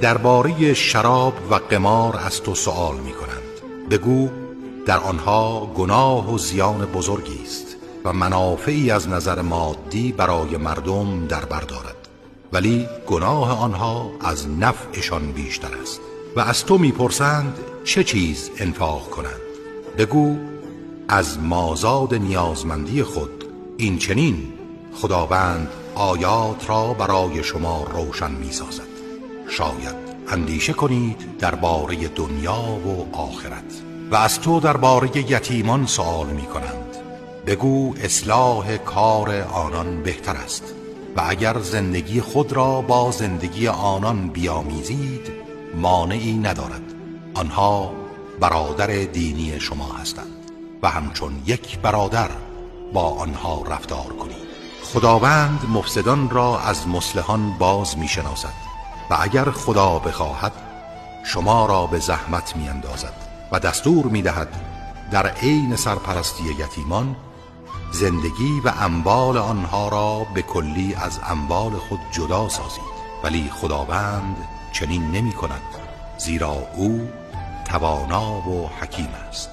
درباره شراب و قمار از تو سؤال می کنند. بگو در آنها گناه و زیان بزرگی است و منافعی از نظر مادی برای مردم در بر دارد، ولی گناه آنها از نفعشان بیشتر است. و از تو میپرسند چه چیز انفاق کنند. بگو از مازاد نیازمندی خود. این چنین خداوند آیات را برای شما روشن میسازد. شاید اندیشه کنید درباره دنیا و آخرت. و از تو درباره یتیمان سؤال میکنند. بگو اصلاح کار آنان بهتر است و اگر زندگی خود را با زندگی آنان بیامیزید مانعی ندارد. آنها برادر دینی شما هستند و همچون یک برادر با آنها رفتار کنید. خداوند مفسدان را از مصلحان باز میشناسد و اگر خدا بخواهد شما را به زحمت میاندازد و دستور میدهد در عین سرپرستی یتیمان زندگی و اموال آنها را به کلی از اموال خود جدا سازید. ولی خداوند چنین نمی کند، زیرا او توانا و حکیم است.